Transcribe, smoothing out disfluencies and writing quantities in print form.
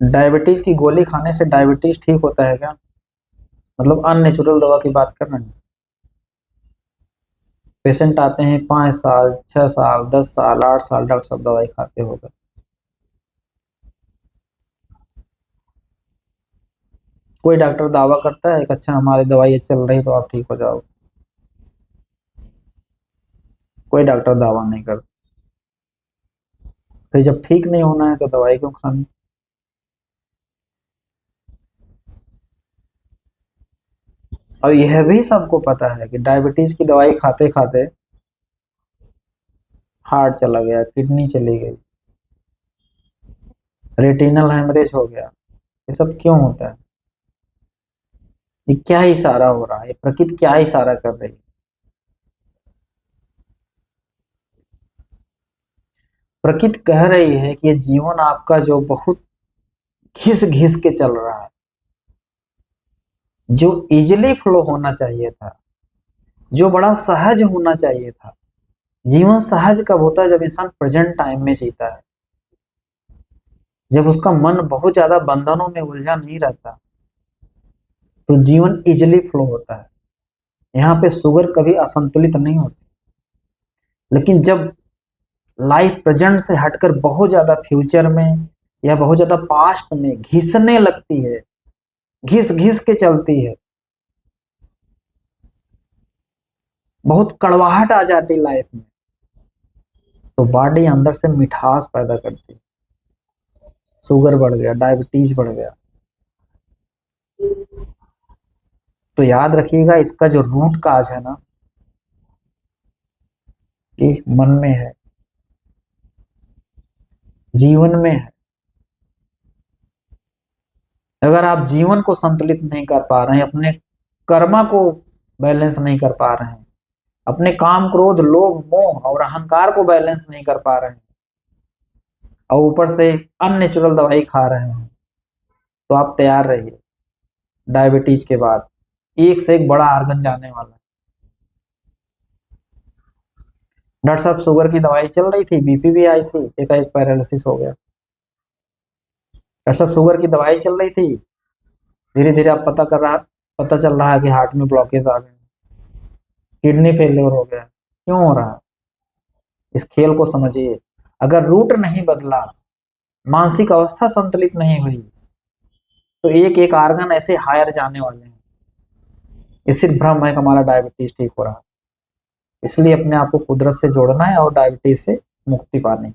Diabetes की गोली खाने से डायबिटीज ठीक होता है क्या? मतलब अननेचुरल दवा की बात कर रहे हैं। पेशेंट आते हैं 5 साल 6 साल 10 साल 8 साल डॉक्टर साहब दवाई खाते हो गए। कोई डॉक्टर दावा करता है कि अच्छा हमारी दवाई चल रही तो आप ठीक हो जाओ? कोई डॉक्टर दावा नहीं करता। फिर जब ठीक नहीं होना है तो दवाई क्यों खानी? और यह भी सबको पता है कि डायबिटीज की दवाई खाते खाते हार्ट चला गया, किडनी चली गई, रेटिनल हेमरेज हो गया। ये सब क्यों होता है? ये क्या इशारा हो रहा है? ये प्रकृति क्या इशारा कर रही है? प्रकृति कह रही है कि ये जीवन आपका जो बहुत घिस घिस के चल रहा है, जो इजिली फ्लो होना चाहिए था, जो बड़ा सहज होना चाहिए था। जीवन सहज कब होता है? जब इंसान प्रेजेंट टाइम में जीता है, जब उसका मन बहुत ज्यादा बंधनों में उलझा नहीं रहता, तो जीवन इजिली फ्लो होता है। यहाँ पे शुगर कभी असंतुलित नहीं होती। लेकिन जब लाइफ प्रेजेंट से हटकर बहुत ज्यादा फ्यूचर में या बहुत ज्यादा पास्ट में घिसने लगती है, घिस घिस के चलती है, बहुत कड़वाहट आ जाती है लाइफ में, तो बॉडी अंदर से मिठास पैदा करती है। शुगर बढ़ गया, डायबिटीज बढ़ गया। तो याद रखिएगा, इसका जो रूट काज है ना, कि मन में है, जीवन में है। अगर आप जीवन को संतुलित नहीं कर पा रहे हैं, अपने कर्मा को बैलेंस नहीं कर पा रहे हैं, अपने काम क्रोध लोभ मोह और अहंकार को बैलेंस नहीं कर पा रहे हैं, और ऊपर से अननेचुरल दवाई खा रहे हैं, तो आप तैयार रहिए। डायबिटीज के बाद एक से एक बड़ा आर्गन जाने वाला है। डॉक्टर साहब शुगर की दवाई चल रही थी, बीपी भी आई थी, एकाएक पैरालिसिस हो गया। डॉक्टर साहब शुगर की दवाई चल रही थी, धीरे धीरे आप पता चल रहा है कि हार्ट में ब्लॉकेज आ गए, किडनी फेलियर हो गया। क्यों हो रहा है? इस खेल को समझिए। अगर रूट नहीं बदला, मानसिक अवस्था संतुलित नहीं हुई, तो एक एक आर्गन ऐसे हायर जाने वाले हैं। ये सिर्फ भ्रम है कि हमारा डायबिटीज ठीक हो रहा है। इसलिए अपने आप को कुदरत से जोड़ना है और डायबिटीज से मुक्ति पानी।